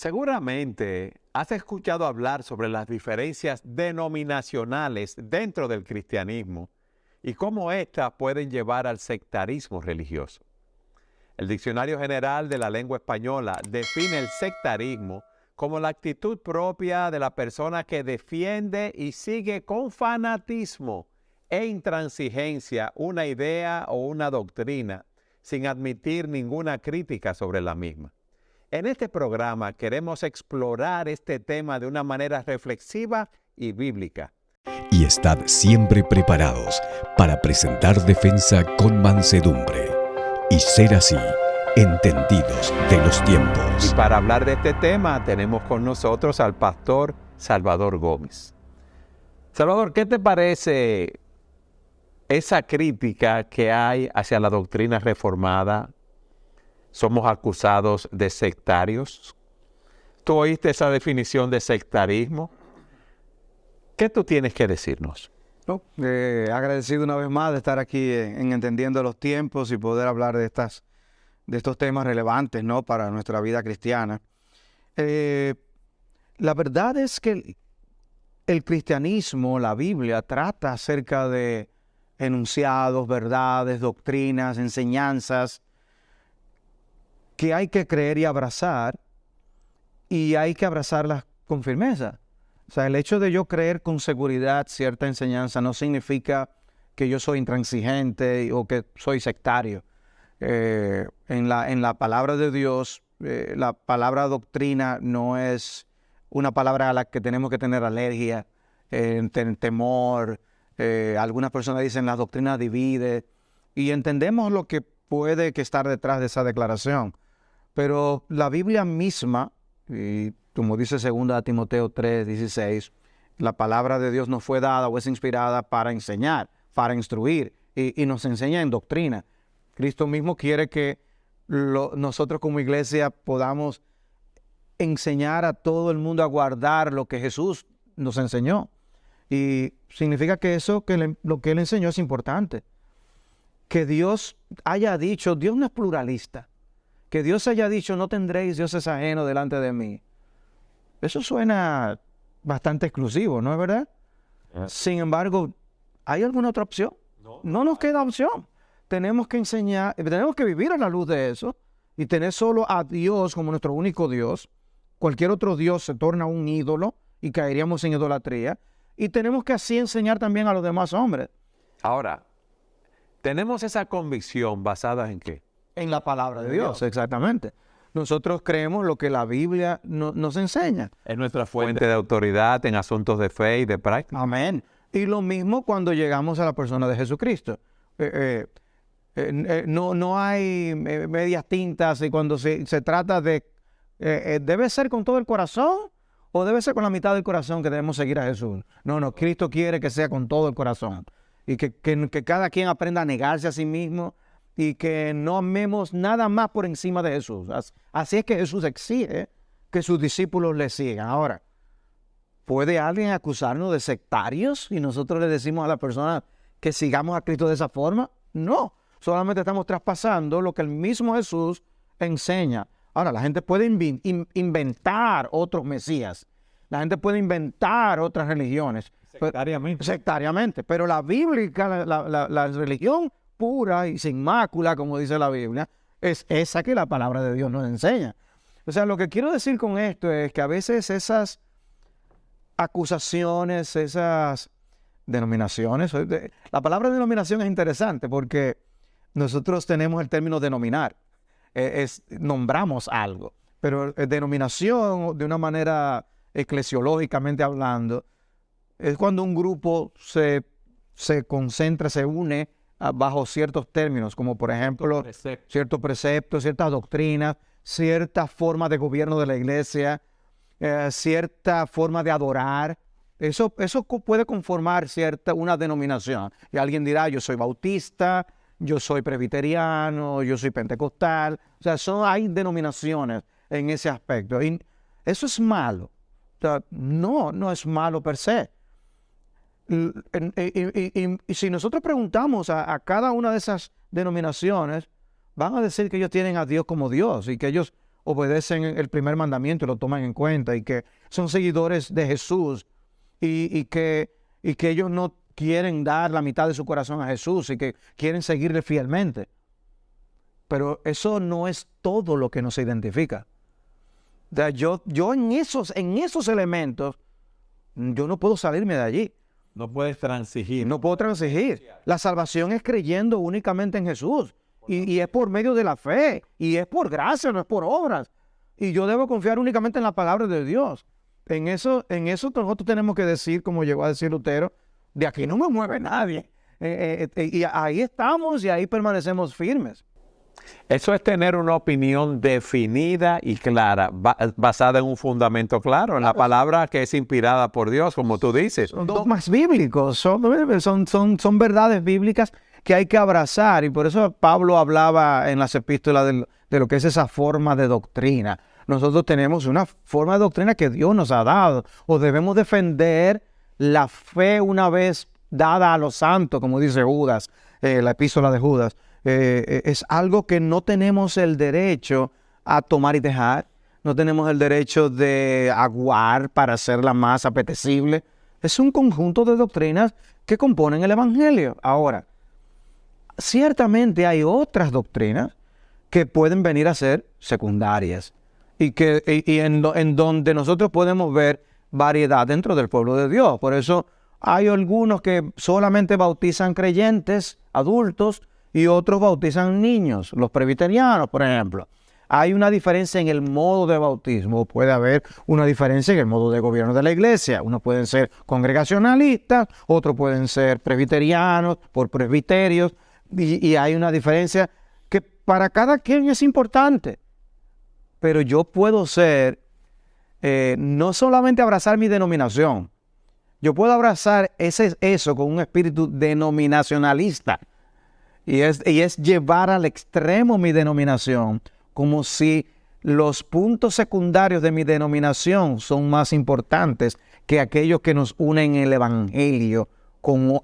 Seguramente has escuchado hablar sobre las diferencias denominacionales dentro del cristianismo y cómo éstas pueden llevar al sectarismo religioso. El Diccionario General de la Lengua Española define el sectarismo como la actitud propia de la persona que defiende y sigue con fanatismo e intransigencia una idea o una doctrina sin admitir ninguna crítica sobre la misma. En este programa queremos explorar este tema de una manera reflexiva y bíblica. Y estad siempre preparados para presentar defensa con mansedumbre y ser así entendidos de los tiempos. Y para hablar de este tema tenemos con nosotros al pastor Salvador Gómez. Salvador, ¿qué te parece esa crítica que hay hacia la doctrina reformada? Somos acusados de sectarios. ¿Tú oíste esa definición de sectarismo? ¿Qué tú tienes que decirnos? Agradecido una vez más de estar aquí en Entendiendo los Tiempos y poder hablar de estos temas relevantes, ¿no?, para nuestra vida cristiana. La verdad es que el cristianismo, la Biblia, trata acerca de enunciados, verdades, doctrinas, enseñanzas que hay que creer y abrazar, y hay que abrazarlas con firmeza. O sea, el hecho de yo creer con seguridad cierta enseñanza no significa que yo soy intransigente o que soy sectario. En la palabra de Dios, la palabra doctrina no es una palabra a la que tenemos que tener alergia, temor. Algunas personas dicen la doctrina divide, y entendemos lo que puede que estar detrás de esa declaración. Pero la Biblia misma, y como dice 2 Timoteo 3:16, la palabra de Dios nos fue dada o es inspirada para enseñar, para instruir, y nos enseña en doctrina. Cristo mismo quiere que nosotros como iglesia podamos enseñar a todo el mundo a guardar lo que Jesús nos enseñó. Y significa que lo que Él enseñó es importante. Que Dios haya dicho, Dios no es pluralista, que Dios haya dicho, no tendréis dioses ajenos delante de mí. Eso suena bastante exclusivo, ¿no es verdad? Sin embargo, ¿hay alguna otra opción? No nos queda opción. Tenemos que enseñar, tenemos que vivir a la luz de eso y tener solo a Dios como nuestro único Dios. Cualquier otro Dios se torna un ídolo y caeríamos en idolatría. Y tenemos que así enseñar también a los demás hombres. Ahora, ¿tenemos esa convicción basada en qué? En la palabra de Dios, exactamente. Nosotros creemos lo que la Biblia nos enseña. Es nuestra fuente de autoridad en asuntos de fe y de práctica. Amén. Y lo mismo cuando llegamos a la persona de Jesucristo. No hay medias tintas, y cuando se trata de ¿debe ser con todo el corazón o debe ser con la mitad del corazón que debemos seguir a Jesús? No, Cristo quiere que sea con todo el corazón y que cada quien aprenda a negarse a sí mismo y que no amemos nada más por encima de Jesús. Así es que Jesús exige que sus discípulos le sigan. Ahora, ¿puede alguien acusarnos de sectarios y nosotros le decimos a la persona que sigamos a Cristo de esa forma? No, solamente estamos traspasando lo que el mismo Jesús enseña. Ahora, la gente puede inventar otros mesías. La gente puede inventar otras religiones. Sectariamente. Pero la bíblica, la religión pura y sin mácula, como dice la Biblia, es esa que la palabra de Dios nos enseña. O sea, lo que quiero decir con esto es que a veces esas acusaciones, esas denominaciones, la palabra denominación es interesante porque nosotros tenemos el término denominar. Nombramos algo, pero denominación, de una manera eclesiológicamente hablando, es cuando un grupo se concentra, se une bajo ciertos términos, como por ejemplo ciertos preceptos, ciertas doctrinas, cierta forma de gobierno de la iglesia, cierta forma de adorar. Eso puede conformar una denominación. Y alguien dirá, yo soy bautista, yo soy presbiteriano, yo soy pentecostal. O sea, hay denominaciones en ese aspecto. Y eso es malo. O sea, no es malo per se. Y si nosotros preguntamos a cada una de esas denominaciones, van a decir que ellos tienen a Dios como Dios y que ellos obedecen el primer mandamiento y lo toman en cuenta, y que son seguidores de Jesús, y que ellos no quieren dar la mitad de su corazón a Jesús y que quieren seguirle fielmente. Pero eso no es todo lo que nos identifica. O sea, yo en esos elementos, yo no puedo salirme de allí. No puedes transigir. No puedo transigir. La salvación es creyendo únicamente en Jesús. Y es por medio de la fe. Y es por gracia, no es por obras. Y yo debo confiar únicamente en la palabra de Dios. En eso nosotros tenemos que decir, como llegó a decir Lutero, de aquí no me mueve nadie. Y ahí estamos y ahí permanecemos firmes. Eso es tener una opinión definida y clara, basada en un fundamento claro, en la palabra que es inspirada por Dios, como tú dices. Son dogmas bíblicos, son verdades bíblicas que hay que abrazar, y por eso Pablo hablaba en las epístolas de lo que es esa forma de doctrina. Nosotros tenemos una forma de doctrina que Dios nos ha dado, o debemos defender la fe una vez dada a los santos, como dice Judas, la epístola de Judas. Es algo que no tenemos el derecho a tomar y dejar, no tenemos el derecho de aguar para hacerla más apetecible. Es un conjunto de doctrinas que componen el Evangelio. Ahora, ciertamente hay otras doctrinas que pueden venir a ser secundarias y en donde nosotros podemos ver variedad dentro del pueblo de Dios. Por eso hay algunos que solamente bautizan creyentes, adultos, y otros bautizan niños, los presbiterianos, por ejemplo. Hay una diferencia en el modo de bautismo, puede haber una diferencia en el modo de gobierno de la iglesia. Unos pueden ser congregacionalistas, otros pueden ser presbiterianos, por presbiterios, y hay una diferencia que para cada quien es importante. Pero yo puedo ser, no solamente abrazar mi denominación, yo puedo abrazar eso con un espíritu denominacionalista. Y es llevar al extremo mi denominación, como si los puntos secundarios de mi denominación son más importantes que aquellos que nos unen en el Evangelio,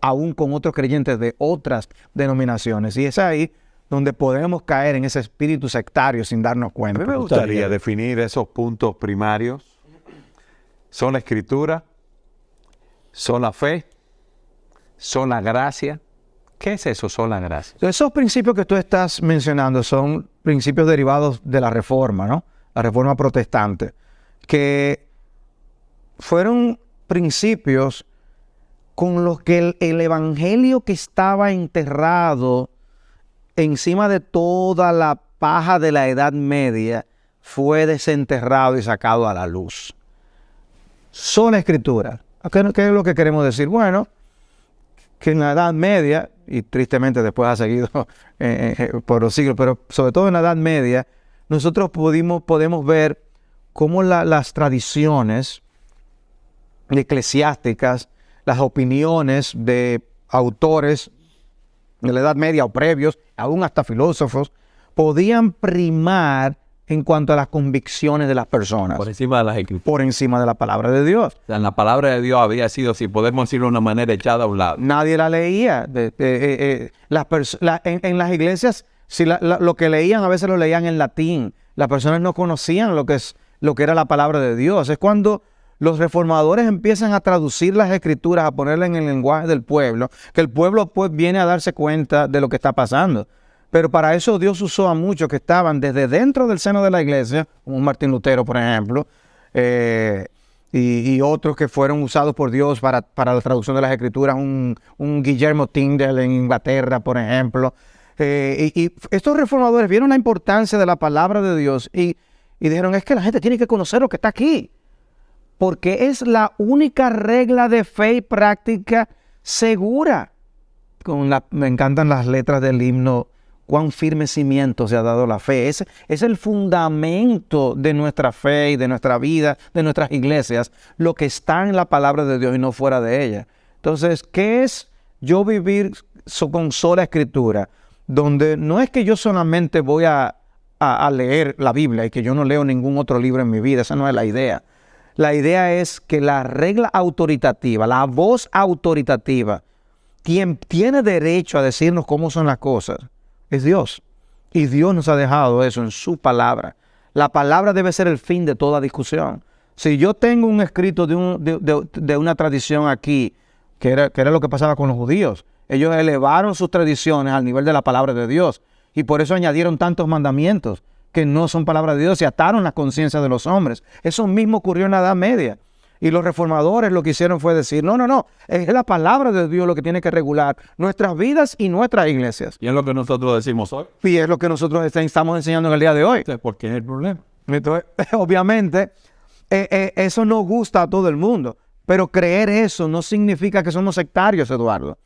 aún con otros creyentes de otras denominaciones. Y es ahí donde podemos caer en ese espíritu sectario sin darnos cuenta. A mí me gustaría definir esos puntos primarios. Son la Escritura, son la fe, son la gracia. ¿Qué es eso, sola gracia? Esos principios que tú estás mencionando son principios derivados de la Reforma, ¿no? La Reforma protestante, que fueron principios con los que el Evangelio que estaba enterrado encima de toda la paja de la Edad Media fue desenterrado y sacado a la luz. Sola Escritura. ¿Qué es lo que queremos decir? Bueno, que en la Edad Media, y tristemente después ha seguido por los siglos, pero sobre todo en la Edad Media, nosotros podemos ver cómo las tradiciones eclesiásticas, las opiniones de autores de la Edad Media o previos, aún hasta filósofos, podían primar en cuanto a las convicciones de las personas. Por encima de las Escrituras. Por encima de la palabra de Dios. O sea, la palabra de Dios había sido, si podemos decirlo de una manera, echada a un lado. Nadie la leía. En las iglesias, lo que leían, a veces lo leían en latín. Las personas no conocían lo que era la palabra de Dios. Es cuando los reformadores empiezan a traducir las Escrituras, a ponerlas en el lenguaje del pueblo, que el pueblo pues viene a darse cuenta de lo que está pasando. Pero para eso Dios usó a muchos que estaban desde dentro del seno de la iglesia, como Martín Lutero, por ejemplo, y otros que fueron usados por Dios para la traducción de las Escrituras, un Guillermo Tyndale en Inglaterra, por ejemplo. Y estos reformadores vieron la importancia de la palabra de Dios y dijeron, es que la gente tiene que conocer lo que está aquí, porque es la única regla de fe y práctica segura. Me encantan las letras del himno, cuán firme cimiento se ha dado la fe. Es el fundamento de nuestra fe y de nuestra vida, de nuestras iglesias, lo que está en la palabra de Dios y no fuera de ella. Entonces, ¿qué es yo vivir con sola Escritura? Donde no es que yo solamente voy a leer la Biblia y que yo no leo ningún otro libro en mi vida. Esa no es la idea. La idea es que la regla autoritativa, la voz autoritativa, quien tiene derecho a decirnos cómo son las cosas, es Dios. Y Dios nos ha dejado eso en su palabra. La palabra debe ser el fin de toda discusión. Si yo tengo un escrito de una tradición aquí, que era lo que pasaba con los judíos, ellos elevaron sus tradiciones al nivel de la palabra de Dios y por eso añadieron tantos mandamientos que no son palabra de Dios y ataron la conciencia de los hombres. Eso mismo ocurrió en la Edad Media. Y los reformadores lo que hicieron fue decir, no, es la palabra de Dios lo que tiene que regular nuestras vidas y nuestras iglesias. Y es lo que nosotros decimos hoy. Y es lo que nosotros estamos enseñando en el día de hoy. Entonces, ¿por qué es el problema? Entonces, obviamente, eso no gusta a todo el mundo, pero creer eso no significa que somos sectarios, Eduardo.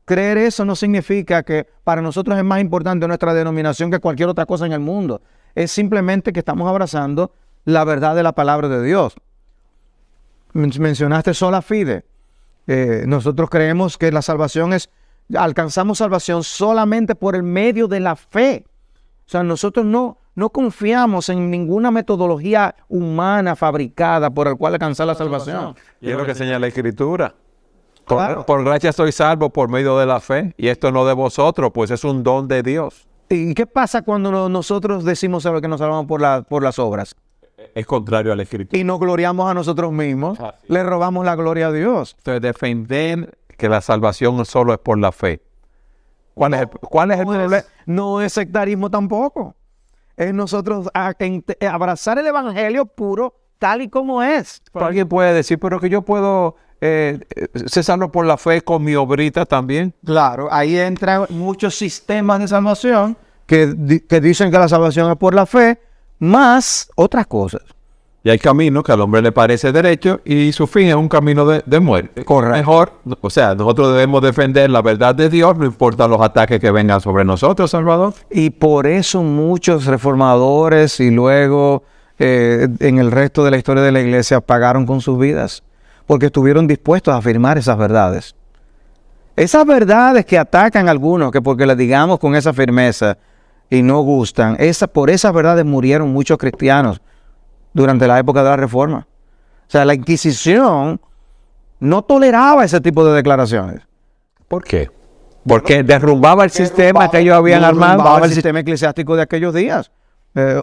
Creer eso no significa que para nosotros es más importante nuestra denominación que cualquier otra cosa en el mundo. Es simplemente que estamos abrazando la verdad de la palabra de Dios. Mencionaste sola fide. Nosotros creemos que la salvación alcanzamos salvación solamente por el medio de la fe. O sea, nosotros no confiamos en ninguna metodología humana fabricada por el cual alcanzar la salvación. Y es lo que señala la Escritura. Claro. Por gracia soy salvo por medio de la fe. Y esto no de vosotros, pues es un don de Dios. ¿Y qué pasa cuando nosotros decimos que nos salvamos por las obras? Es contrario a la Escritura. Y nos gloriamos a nosotros mismos, le robamos la gloria a Dios. Entonces, defender que la salvación solo es por la fe. ¿Cuál es el problema? No es sectarismo tampoco. Es nosotros abrazar el evangelio puro tal y como es. Pero alguien puede decir, pero que yo puedo ser salvo por la fe con mi obrita también. Claro, ahí entran muchos sistemas de salvación que dicen que la salvación es por la fe, más otras cosas. Y hay caminos que al hombre le parece derecho y su fin es un camino de muerte. Correcto. Mejor, o sea, nosotros debemos defender la verdad de Dios, no importa los ataques que vengan sobre nosotros, Salvador. Y por eso muchos reformadores y luego en el resto de la historia de la iglesia pagaron con sus vidas, porque estuvieron dispuestos a afirmar esas verdades. Esas verdades que atacan a algunos, que porque les digamos con esa firmeza y no gustan, por esas verdades murieron muchos cristianos durante la época de la Reforma. O sea, la Inquisición no toleraba ese tipo de declaraciones. ¿Por qué? Porque derrumbaba el sistema que ellos habían armado. Derrumbaba el sistema eclesiástico de aquellos días.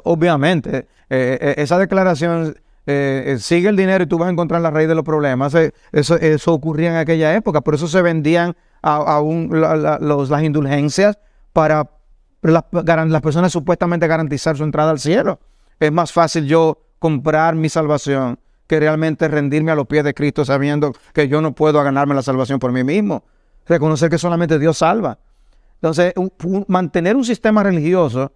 Obviamente, esa declaración sigue el dinero y tú vas a encontrar la raíz de los problemas. Eso ocurría en aquella época. Por eso se vendían las indulgencias para las personas supuestamente garantizar su entrada al cielo. Es más fácil yo comprar mi salvación que realmente rendirme a los pies de Cristo sabiendo que yo no puedo ganarme la salvación por mí mismo. Reconocer que solamente Dios salva. Entonces, mantener un sistema religioso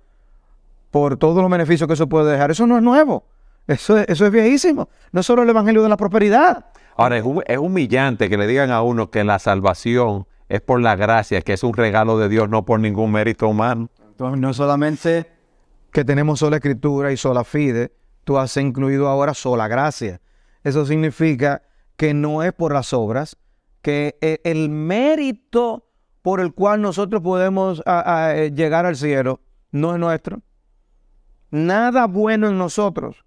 por todos los beneficios que eso puede dejar, eso no es nuevo. Eso es viejísimo. No es solo el evangelio de la prosperidad. Ahora, es humillante que le digan a uno que la salvación es por la gracia, que es un regalo de Dios, no por ningún mérito humano. Entonces, no solamente que tenemos sola escritura y sola fide, tú has incluido ahora sola gracia. Eso significa que no es por las obras, que el mérito por el cual nosotros podemos llegar al cielo no es nuestro. Nada bueno en nosotros.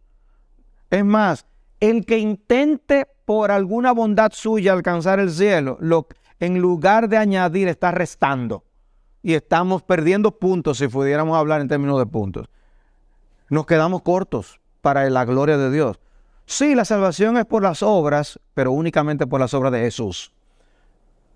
Es más, el que intente por alguna bondad suya alcanzar el cielo, en lugar de añadir, está restando. Y estamos perdiendo puntos si pudiéramos hablar en términos de puntos. Nos quedamos cortos para la gloria de Dios. Sí, la salvación es por las obras, pero únicamente por las obras de Jesús.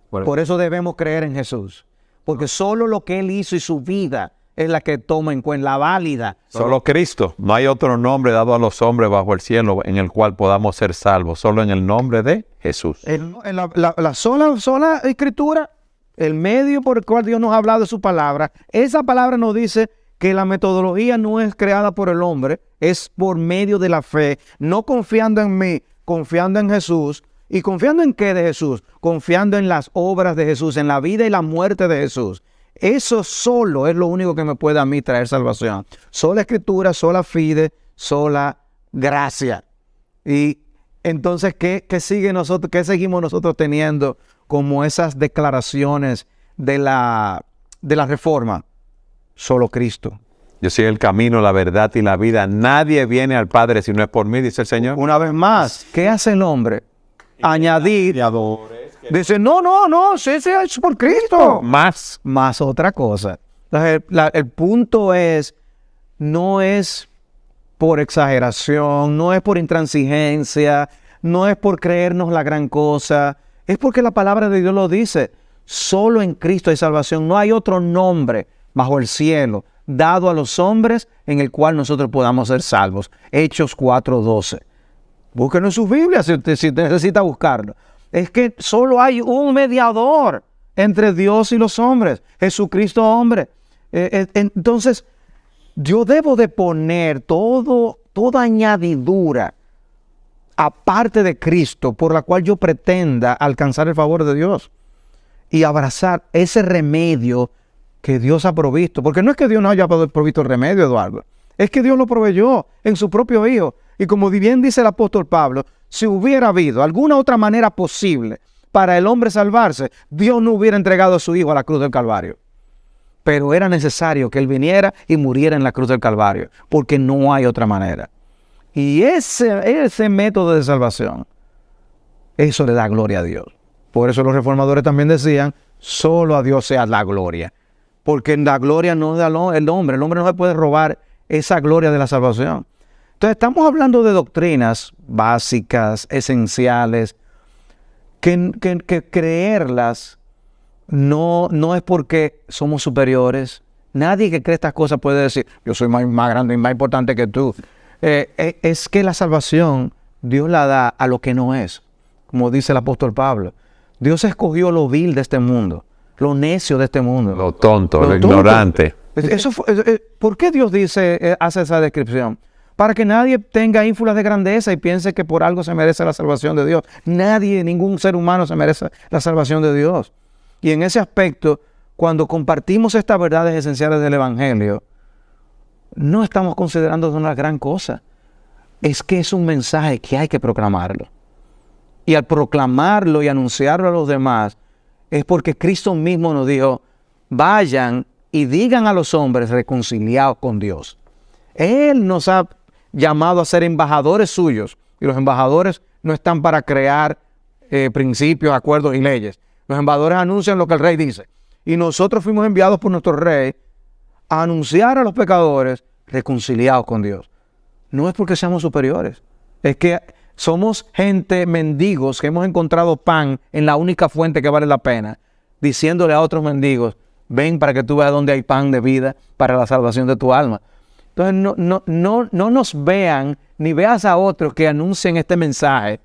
Por eso debemos creer en Jesús. Porque solo lo que Él hizo y su vida es la que toma en cuenta, la válida. Solo Cristo. No hay otro nombre dado a los hombres bajo el cielo en el cual podamos ser salvos. Solo en el nombre de Jesús. En la sola escritura, el medio por el cual Dios nos ha hablado de su palabra, esa palabra nos dice que la metodología no es creada por el hombre, es por medio de la fe, no confiando en mí, confiando en Jesús. ¿Y confiando en qué de Jesús? Confiando en las obras de Jesús, en la vida y la muerte de Jesús. Eso solo es lo único que me puede a mí traer salvación. Sola escritura, sola fide, sola gracia. Y entonces, ¿qué seguimos nosotros teniendo como esas declaraciones de la Reforma? Solo Cristo. Yo soy el camino, la verdad y la vida. Nadie viene al Padre si no es por mí, dice el Señor. Una vez más, ¿qué hace el hombre? Añadir. Dice, no, sí, es por Cristo. Más Otra cosa. Entonces, el punto no es por exageración, no es por intransigencia, no es por creernos la gran cosa, es porque la palabra de Dios lo dice. Solo en Cristo hay salvación, no hay otro nombre bajo el cielo dado a los hombres en el cual nosotros podamos ser salvos. Hechos 4:12. Búsquenlo en sus Biblias si usted necesita buscarlo. Es que solo hay un mediador entre Dios y los hombres, Jesucristo hombre. Entonces, yo debo de poner toda añadidura aparte de Cristo por la cual yo pretenda alcanzar el favor de Dios y abrazar ese remedio que Dios ha provisto. Porque no es que Dios no haya provisto el remedio, Eduardo. Es que Dios lo proveyó en su propio Hijo. Y como bien dice el apóstol Pablo, si hubiera habido alguna otra manera posible para el hombre salvarse, Dios no hubiera entregado a su Hijo a la cruz del Calvario. Pero era necesario que Él viniera y muriera en la cruz del Calvario, porque no hay otra manera. Y ese método de salvación, eso le da gloria a Dios. Por eso los reformadores también decían, solo a Dios sea la gloria. Porque la gloria no es del hombre. El hombre no se puede robar esa gloria de la salvación. Entonces estamos hablando de doctrinas básicas, esenciales, que creerlas no es porque somos superiores. Nadie que cree estas cosas puede decir, yo soy más grande y más importante que tú. Es que la salvación Dios la da a lo que no es, como dice el apóstol Pablo. Dios escogió lo vil de este mundo, lo necio de este mundo. Lo tonto, lo ignorante. ¿Por qué Dios hace esa descripción? Para que nadie tenga ínfulas de grandeza y piense que por algo se merece la salvación de Dios. Nadie, ningún ser humano se merece la salvación de Dios. Y en ese aspecto, cuando compartimos estas verdades esenciales del Evangelio, no estamos considerando una gran cosa. Es que es un mensaje que hay que proclamarlo. Y al proclamarlo y anunciarlo a los demás, es porque Cristo mismo nos dijo, vayan y digan a los hombres reconciliados con Dios. Él nos ha llamado a ser embajadores suyos. Y los embajadores no están para crear principios, acuerdos y leyes. Los embajadores anuncian lo que el rey dice. Y nosotros fuimos enviados por nuestro rey a anunciar a los pecadores reconciliados con Dios. No es porque seamos superiores. Es que somos gente, mendigos, que hemos encontrado pan en la única fuente que vale la pena, diciéndole a otros mendigos, ven para que tú veas dónde hay pan de vida para la salvación de tu alma. Entonces no nos vean, ni veas a otros que anuncien este mensaje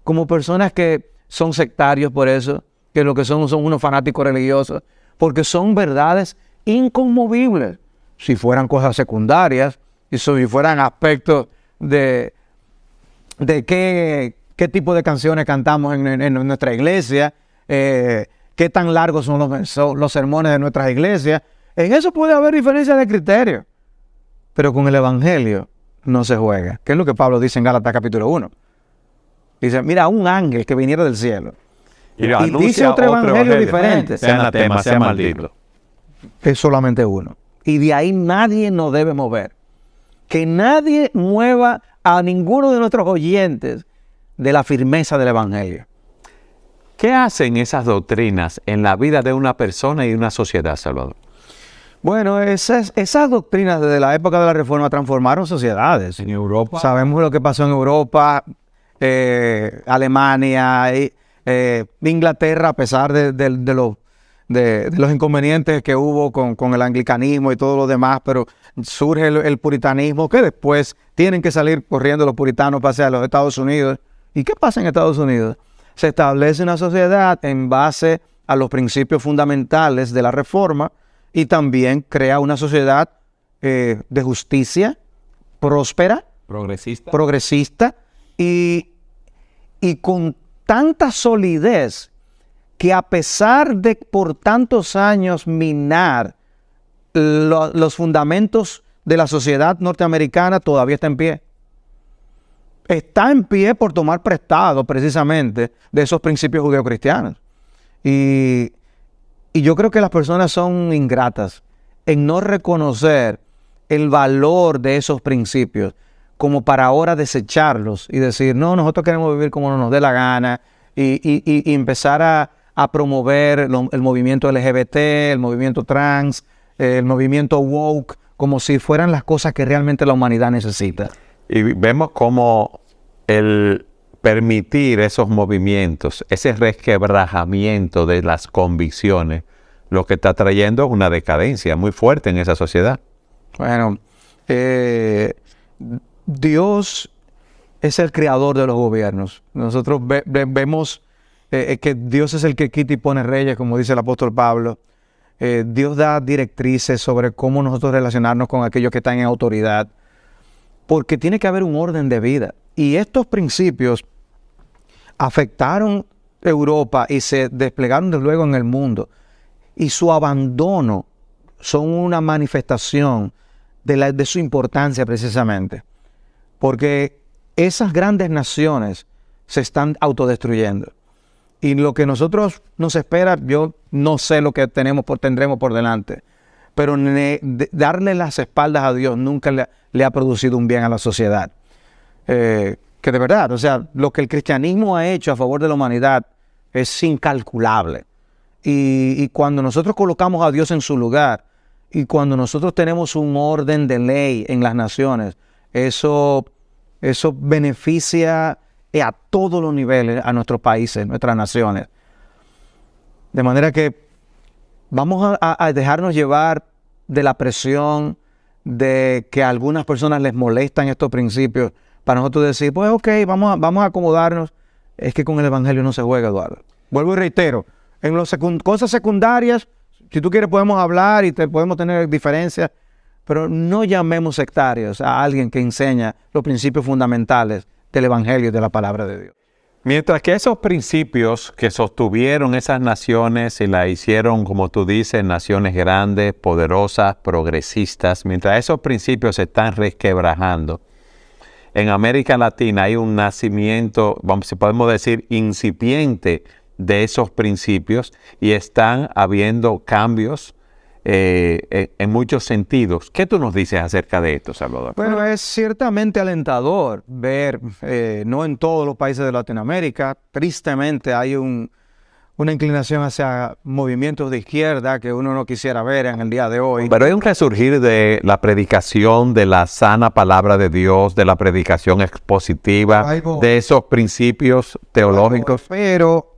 como personas que son sectarios por eso, que lo que son unos fanáticos religiosos, porque son verdades inconmovibles. Si fueran cosas secundarias, y si fueran aspectos de qué tipo de canciones cantamos en nuestra iglesia, qué tan largos son los sermones de nuestras iglesias, en eso puede haber diferencia de criterio. Pero con el Evangelio no se juega. ¿Qué es lo que Pablo dice en Gálatas capítulo 1? Dice, mira, un ángel que viniera del cielo Y dice otro evangelio diferente. Sea anatema, sea maldito. Es solamente uno. Y de ahí nadie nos debe mover. Que nadie mueva a ninguno de nuestros oyentes de la firmeza del Evangelio. ¿Qué hacen esas doctrinas en la vida de una persona y de una sociedad, Salvador? Bueno, esas doctrinas desde la época de la Reforma transformaron sociedades. En Europa. Sabemos lo que pasó en Europa, Alemania, Inglaterra, a pesar de los inconvenientes que hubo con el anglicanismo y todo lo demás, pero surge el puritanismo, que después tienen que salir corriendo los puritanos hacia los Estados Unidos. ¿Y qué pasa en Estados Unidos? Se establece una sociedad en base a los principios fundamentales de la Reforma y también crea una sociedad de justicia, próspera, progresista y con tanta solidez que a pesar de por tantos años minar los fundamentos de la sociedad norteamericana, todavía está en pie. Está en pie por tomar prestado precisamente de esos principios judeocristianos. Y yo creo que las personas son ingratas en no reconocer el valor de esos principios como para ahora desecharlos y decir, no, nosotros queremos vivir como nos dé la gana y empezar a promover el movimiento LGBT, el movimiento trans, el movimiento woke, como si fueran las cosas que realmente la humanidad necesita. Y vemos cómo el permitir esos movimientos, ese resquebrajamiento de las convicciones, lo que está trayendo es una decadencia muy fuerte en esa sociedad. Bueno, Dios es el creador de los gobiernos. Nosotros vemos que Dios es el que quita y pone reyes, como dice el apóstol Pablo. Dios da directrices sobre cómo nosotros relacionarnos con aquellos que están en autoridad, porque tiene que haber un orden de vida. Y estos principios afectaron Europa y se desplegaron de luego en el mundo. Y su abandono son una manifestación de su importancia precisamente. Porque esas grandes naciones se están autodestruyendo. Y lo que nosotros nos espera, yo no sé lo que tendremos por delante. Pero darle las espaldas a Dios nunca le ha producido un bien a la sociedad. Que de verdad, o sea, lo que el cristianismo ha hecho a favor de la humanidad es incalculable. Y cuando nosotros colocamos a Dios en su lugar y cuando nosotros tenemos un orden de ley en las naciones, eso beneficia a todos los niveles a nuestros países, nuestras naciones. De manera que vamos a dejarnos llevar de la presión de que a algunas personas les molestan estos principios para nosotros decir, pues ok, vamos a acomodarnos. Es que con el evangelio no se juega, Eduardo. Vuelvo y reitero, en las cosas secundarias, si tú quieres podemos hablar y podemos tener diferencias, pero no llamemos sectarios a alguien que enseña los principios fundamentales del evangelio y de la palabra de Dios. Mientras que esos principios que sostuvieron esas naciones y la hicieron, como tú dices, naciones grandes, poderosas, progresistas, mientras esos principios se están resquebrajando, en América Latina hay un nacimiento, podemos decir, incipiente de esos principios y están habiendo cambios en muchos sentidos. ¿Qué tú nos dices acerca de esto, Salvador? Bueno, es ciertamente alentador ver, no en todos los países de Latinoamérica, tristemente hay una inclinación hacia movimientos de izquierda que uno no quisiera ver en el día de hoy. Pero hay un resurgir de la predicación de la sana palabra de Dios, de la predicación expositiva, de esos principios teológicos. Pero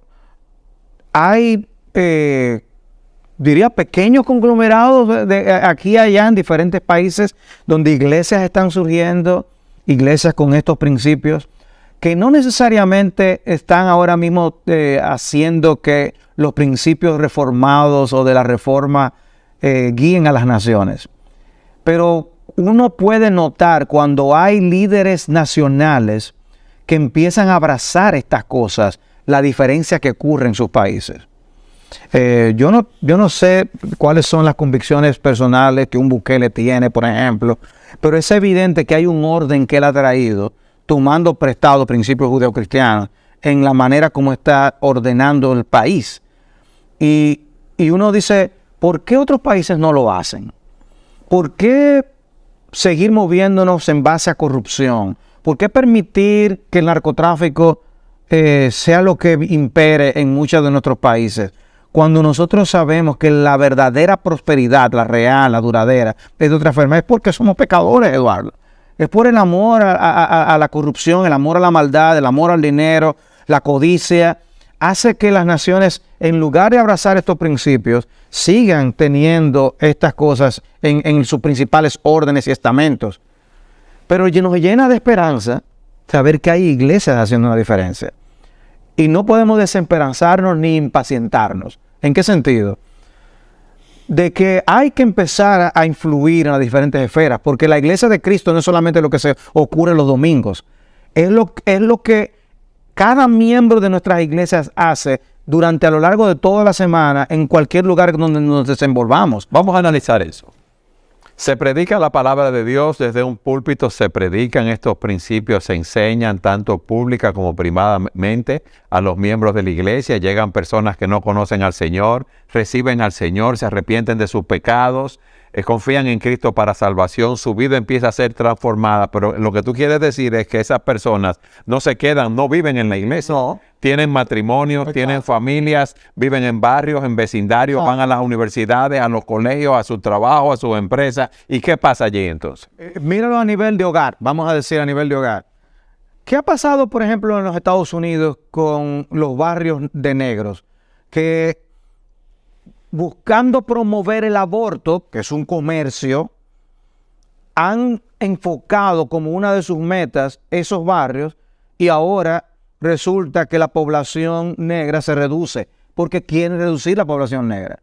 hay, diría, pequeños conglomerados de aquí y allá en diferentes países donde iglesias están surgiendo, iglesias con estos principios, que no necesariamente están ahora mismo haciendo que los principios reformados o de la reforma guíen a las naciones. Pero uno puede notar cuando hay líderes nacionales que empiezan a abrazar estas cosas, la diferencia que ocurre en sus países. Yo no sé cuáles son las convicciones personales que un Bukele tiene, por ejemplo, pero es evidente que hay un orden que él ha traído, tomando prestado principios judeocristianos en la manera como está ordenando el país. Y uno dice, ¿por qué otros países no lo hacen? ¿Por qué seguir moviéndonos en base a corrupción? ¿Por qué permitir que el narcotráfico sea lo que impere en muchos de nuestros países? Cuando nosotros sabemos que la verdadera prosperidad, la real, la duradera, es de otra forma, es porque somos pecadores, Eduardo. Es por el amor a la corrupción, el amor a la maldad, el amor al dinero, la codicia. Hace que las naciones, en lugar de abrazar estos principios, sigan teniendo estas cosas en sus principales órdenes y estamentos. Pero nos llena de esperanza saber que hay iglesias haciendo una diferencia. Y no podemos desesperanzarnos ni impacientarnos. ¿En qué sentido? De que hay que empezar a influir en las diferentes esferas, porque la iglesia de Cristo no es solamente lo que se ocurre los domingos, es lo que cada miembro de nuestras iglesias hace durante a lo largo de toda la semana en cualquier lugar donde nos desenvolvamos. Vamos a analizar eso. Se predica la palabra de Dios desde un púlpito, se predican estos principios, se enseñan tanto pública como privadamente a los miembros de la iglesia. Llegan personas que no conocen al Señor, reciben al Señor, se arrepienten de sus pecados, confían en Cristo para salvación, su vida empieza a ser transformada, pero lo que tú quieres decir es que esas personas no se quedan, no viven en la iglesia, No. tienen matrimonios, tienen familias, viven en barrios, en vecindarios, van a las universidades, a los colegios, a su trabajo, a sus empresas. ¿Y qué pasa allí entonces? Míralo a nivel de hogar, vamos a decir a nivel de hogar. ¿Qué ha pasado, por ejemplo, en los Estados Unidos con los barrios de negros? Que buscando promover el aborto, que es un comercio, han enfocado como una de sus metas esos barrios y ahora resulta que la población negra se reduce porque quieren reducir la población negra.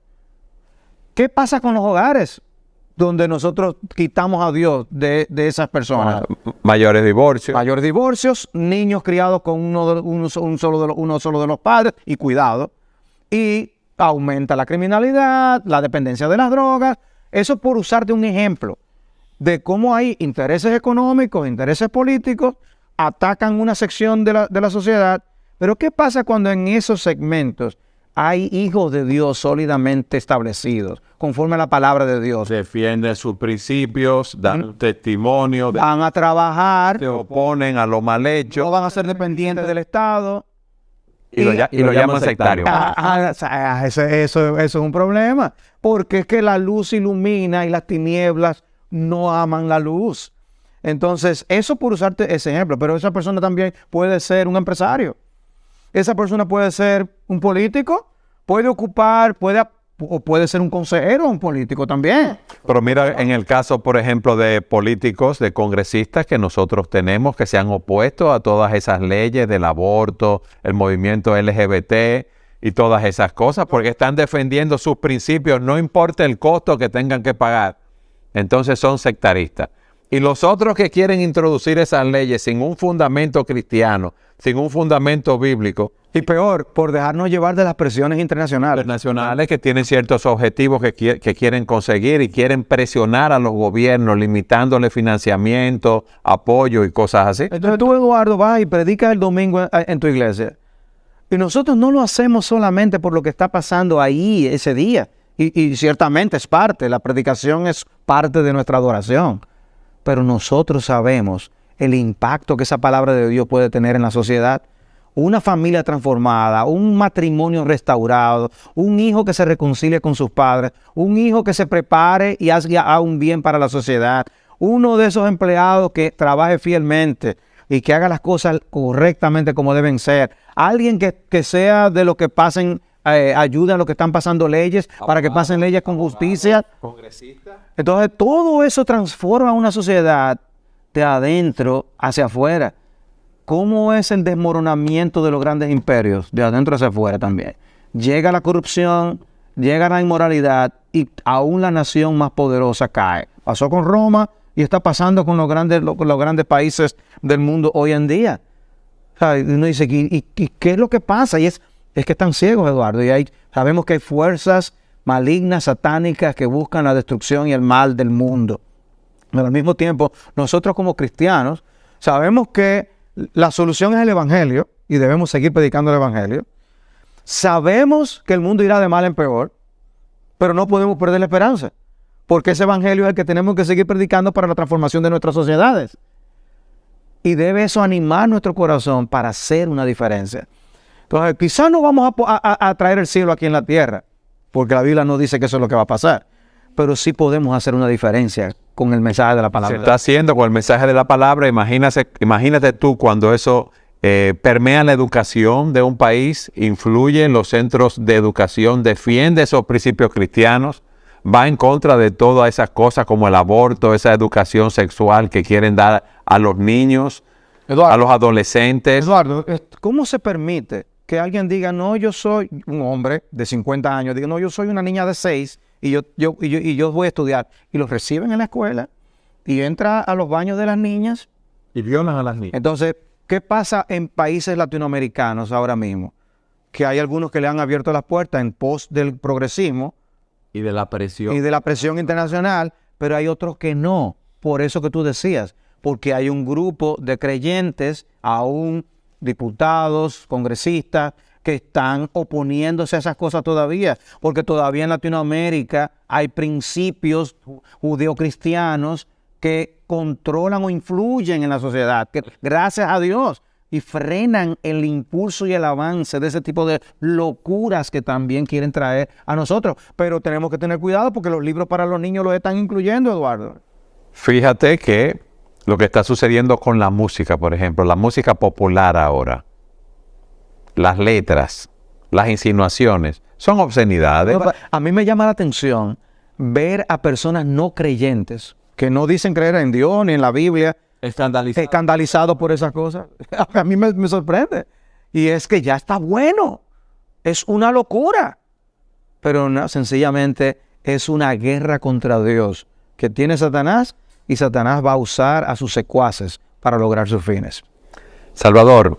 ¿Qué pasa con los hogares donde nosotros quitamos a Dios de esas personas? Mayores divorcios. Mayores divorcios, niños criados con uno solo de los padres y cuidado. Y aumenta la criminalidad, la dependencia de las drogas. Eso por usarte un ejemplo de cómo hay intereses económicos, intereses políticos, atacan una sección de la sociedad. Pero ¿qué pasa cuando en esos segmentos hay hijos de Dios sólidamente establecidos, conforme a la palabra de Dios? Defienden sus principios, dan un testimonio, Van a trabajar, se oponen a lo mal hecho no van a ser dependientes del Estado. y lo llaman sectario. Eso es un problema, porque es que la luz ilumina y las tinieblas no aman la luz. Entonces, eso por usarte ese ejemplo, pero esa persona también puede ser un empresario. Esa persona puede ser un político, puede ser un consejero, un político también. Pero mira, en el caso, por ejemplo, de políticos, de congresistas que nosotros tenemos que se han opuesto a todas esas leyes del aborto, el movimiento LGBT y todas esas cosas, porque están defendiendo sus principios, no importa el costo que tengan que pagar. Entonces son sectaristas. Y los otros que quieren introducir esas leyes sin un fundamento cristiano, sin un fundamento bíblico, Y peor, por dejarnos llevar de las presiones internacionales. nacionales que tienen ciertos objetivos que quieren conseguir y quieren presionar a los gobiernos, limitándole financiamiento, apoyo y cosas así. Entonces tú, Eduardo, vas y predicas el domingo en tu iglesia. Y nosotros no lo hacemos solamente por lo que está pasando ahí ese día. Y ciertamente es parte, la predicación es parte de nuestra adoración. Pero nosotros sabemos el impacto que esa palabra de Dios puede tener en la sociedad. Una familia transformada, un matrimonio restaurado, un hijo que se reconcilie con sus padres, un hijo que se prepare y haga un bien para la sociedad, uno de esos empleados que trabaje fielmente y que haga las cosas correctamente como deben ser, alguien que sea de los que pasen, ayude a los que están pasando leyes, para que pasen leyes con justicia. Entonces todo eso transforma una sociedad de adentro hacia afuera. ¿Cómo es el desmoronamiento de los grandes imperios? De adentro hacia afuera también. Llega la corrupción, llega la inmoralidad y aún la nación más poderosa cae. Pasó con Roma y está pasando con los grandes países del mundo hoy en día. O sea, uno dice, ¿y qué es lo que pasa? Y es que están ciegos, Eduardo. Y sabemos que hay fuerzas malignas, satánicas, que buscan la destrucción y el mal del mundo. Pero al mismo tiempo, nosotros como cristianos sabemos que la solución es el Evangelio y debemos seguir predicando el Evangelio. Sabemos que el mundo irá de mal en peor, pero no podemos perder la esperanza, porque ese Evangelio es el que tenemos que seguir predicando para la transformación de nuestras sociedades. Y debe eso animar nuestro corazón para hacer una diferencia. Entonces, quizás no vamos a traer el cielo aquí en la tierra, porque la Biblia no dice que eso es lo que va a pasar, pero sí podemos hacer una diferencia con el mensaje de la palabra. Se está haciendo con el mensaje de la palabra. Imagínate tú cuando eso permea la educación de un país, influye en los centros de educación, defiende esos principios cristianos, va en contra de todas esas cosas como el aborto, esa educación sexual que quieren dar a los niños, Eduardo, a los adolescentes. Eduardo, ¿cómo se permite que alguien diga, no, yo soy un hombre de 50 años, diga, no, yo soy una niña de 6 y yo voy a estudiar? Y los reciben en la escuela y entra a los baños de las niñas. Y violan a las niñas. Entonces, ¿qué pasa en países latinoamericanos ahora mismo? Que hay algunos que le han abierto las puertas en pos del progresismo Y de la presión. y de la presión internacional, pero hay otros que no. Por eso que tú decías, porque hay un grupo de creyentes, aún diputados, congresistas, que están oponiéndose a esas cosas todavía, porque todavía en Latinoamérica hay principios judeocristianos que controlan o influyen en la sociedad, que gracias a Dios, y frenan el impulso y el avance de ese tipo de locuras que también quieren traer a nosotros. Pero tenemos que tener cuidado porque los libros para los niños los están incluyendo, Eduardo. Fíjate que lo que está sucediendo con la música, por ejemplo, la música popular ahora, las letras, las insinuaciones, son obscenidades. A mí me llama la atención ver a personas no creyentes que no dicen creer en Dios ni en la Biblia, escandalizados por esas cosas. A mí me sorprende. Y es que ya está bueno. Es una locura. Pero no, sencillamente es una guerra contra Dios que tiene Satanás, y Satanás va a usar a sus secuaces para lograr sus fines. Salvador,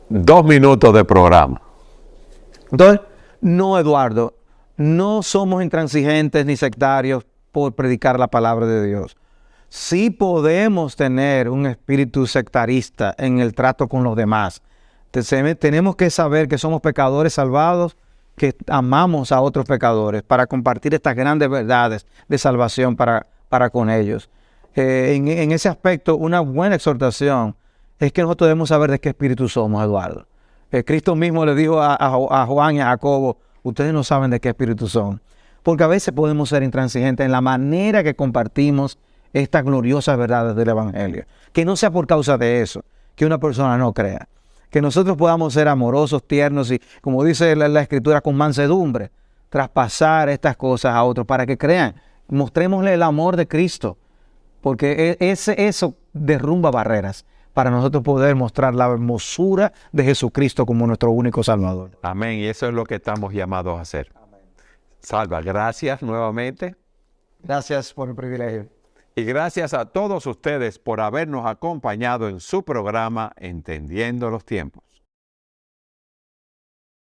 2 minutos de programa. Entonces, no, Eduardo, no somos intransigentes ni sectarios por predicar la palabra de Dios. Sí podemos tener un espíritu sectarista en el trato con los demás. Tenemos que saber que somos pecadores salvados, que amamos a otros pecadores para compartir estas grandes verdades de salvación para con ellos. En ese aspecto, una buena exhortación es que nosotros debemos saber de qué espíritu somos, Eduardo. Cristo mismo le dijo a Juan y a Jacobo, ustedes no saben de qué espíritu son. Porque a veces podemos ser intransigentes en la manera que compartimos estas gloriosas verdades del Evangelio. Que no sea por causa de eso que una persona no crea. Que nosotros podamos ser amorosos, tiernos y, como dice la Escritura, con mansedumbre, traspasar estas cosas a otros para que crean. Mostrémosle el amor de Cristo, porque eso derrumba barreras para nosotros poder mostrar la hermosura de Jesucristo como nuestro único Salvador. Amén, y eso es lo que estamos llamados a hacer. Amén. Salva, gracias nuevamente. Gracias por el privilegio. Y gracias a todos ustedes por habernos acompañado en su programa Entendiendo los Tiempos.